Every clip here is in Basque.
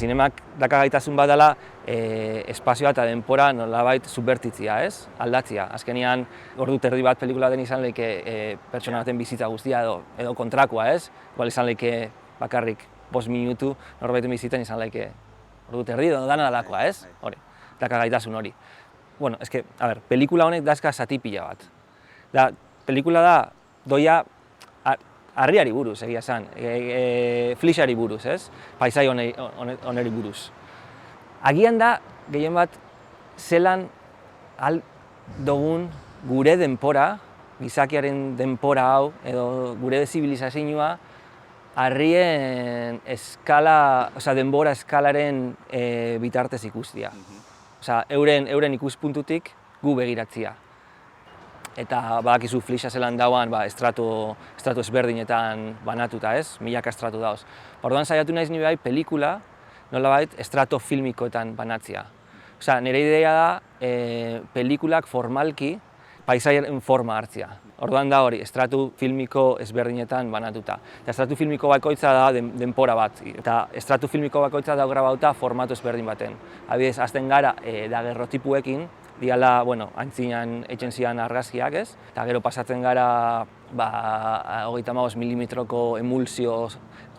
Zinemak dakagaitasun bat dela espazioa eta denpora nolabait subbertitzia, ez? Aldatzia. Azkenean, ordu terdi bat pelikula den izan lehike pertsona baten bizitza guztia edo kontrakoa, ez? Igual izan lehike bakarrik 5 minutu norbaiten bizitzen izan lehike ordu terdi edo dana dalakoa, ez? Hori, dakagaitasun hori. Bueno, eske, a ber, pelikula honek dazka zati pila bat. Pelikula da, doia harriari buruz, egia esan, flixari buruz, ez? Paisai oneri buruz. Agian da, gehien bat, zelan dugun gure denpora, gizakiaren denpora hau, edo gure zibilizazioa, harrien denbora eskalaren bitartez ikustia. Euren ikuspuntutik gu begiratzia. Eta badakizu flixa zelan dauan estratu ezberdinetan banatuta, ez? Milaka estratu dauz. Orduan saiatu naiz ni bai pelikula nolabait estrato filmikoetan banatzea. Nire ideia da pelikulak formalki paisaien forma hartzea. Orduan da hori, estratu filmiko ezberdinetan banatuta. Eta estratu filmiko bakoitza da denpora bat. Eta estratu filmiko bakoitza da grabauta formatu ezberdin baten. Adibidez, hasten gara dagerrotipuekin, diala, antzinean eitzen zian argazkiak, ez? Eta gero pasatzen gara 35 milimetroko emulsio,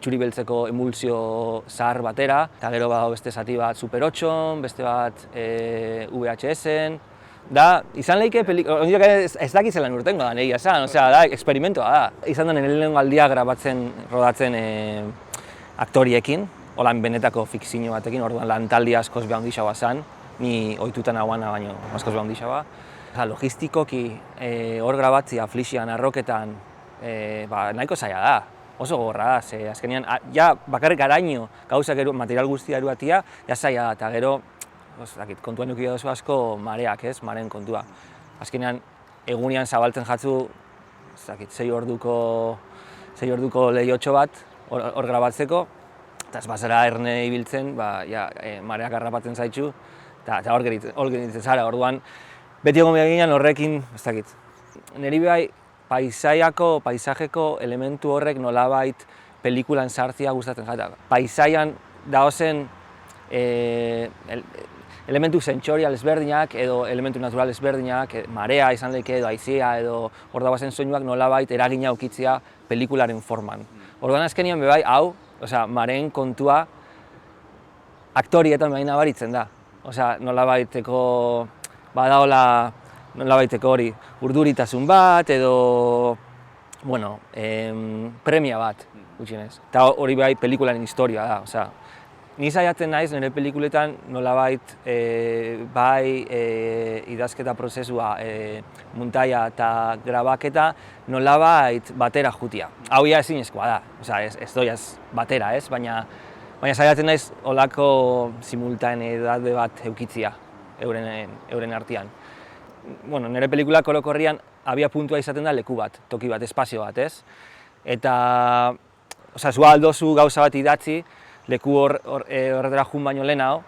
txuri-beltzeko emulsio zahar batera, eta gero beste zati bat Super 8, beste bat VHS-en. Izan lehike pelikula, ez dakit zelan urtengo da, egia esan, da, eksperimentoa da. Izan da nire lehenengo aldia rodatzen aktoriekin, holan benetako fikzio batekin, orduan lantaldi askoz behar handixagoa zen, ni ohitutan hauana baino askoz behar handixagoa. Logistikoki hor grabatzia, flixian, arroketan, nahiko zaila da, oso gogorra da, ze azkenean, bakarrik araño gauzak material guztia eruatia, zaila da, eta gero, kontuan eduki duzu asko mareak, ez, maren kontua. Azkenean, egunean zabaltzen jatzu, 6 orduko lehiotxo bat hor grabatzeko, eta ez bazara erne ibiltzen, mareak harrapatzen zaitzu, eta hor geritzen zara, orduan, beti egon behar ginen horrekin, ez dakit. Neri bai, paisajeko elementu horrek nolabait pelikulan sartzia gustatzen jata. Paisaian daozen elementu sentsorial ezberdinak edo elementu natural ezberdinak, marea izan lehike edo haizea edo hor dagoazen soinuak nolabait eragina aukitzea pelikularen forman. Orduan azkenean bebai, hau, mareen kontua aktorietan behin nabaritzen da. Nolabaiteko hori urduritasun bat edo premia bat, gutxienez. Eta hori bai pelikularen historia da. Ni saiatzen naiz nire pelikuletan nolabait idazketa prozesua, muntaia eta grabaketa nolabait batera jutia. Hau ja ezinezkoa da, ez doiaz batera, ez? Baina saiatzen naiz holako simultaneidade bat eukitzia euren artean. Nire pelikulak orokorrian abia puntua izaten da leku bat, toki bat, espazio bat, ez? Eta, zua aldozu gauza bat idatzi, leku horretara jun baino lehenago,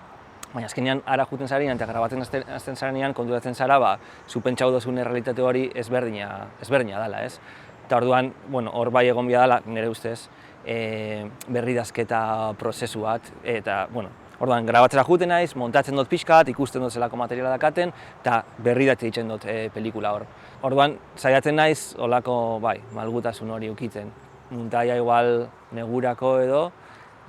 baina azkenean ara juten zarenean eta grabatzen hasten zarenean konturatzen zara, zu pentsau dozun errealitate hori ezberdina dela, ez? Eta orduan, hor bai egon bia dela, nire ustez, berridazketa prozesu bat, eta, orduan, grabatzera juten naiz, montatzen dut pixka bat, ikusten dut zelako materiala dakaten, eta berridatze egiten dut pelikula hor. Orduan, saiatzen naiz, holako, malgutasun hori ukitzen. Muntaia igual negurako edo,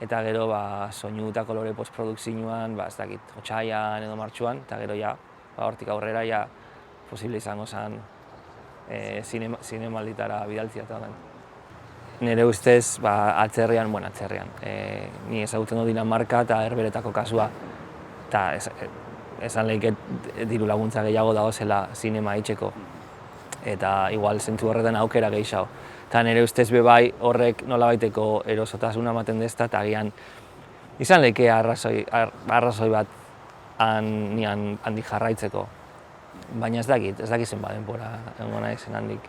eta gero soinu eta kolore postprodukzioan, ez dakit, otsaian edo martxuan, eta gero hortik aurrera posible izango zen zinemalditara bidaltzia eta den. Nire ustez, atzerrian, ni ezagutzen dut Dinamarka eta Herberetako kasua, eta esan lehiket diru laguntza gehiago dagoela zinema itxeko, eta igual zentzu horretan aukera gehiago. Eta nire ustez bebai horrek nolabaiteko erosotasuna ematen dezta, eta agian izan lehike arrazoi bat nian handik jarraitzeko. Baina ez dakit zenbat denbora egongo naizen handik.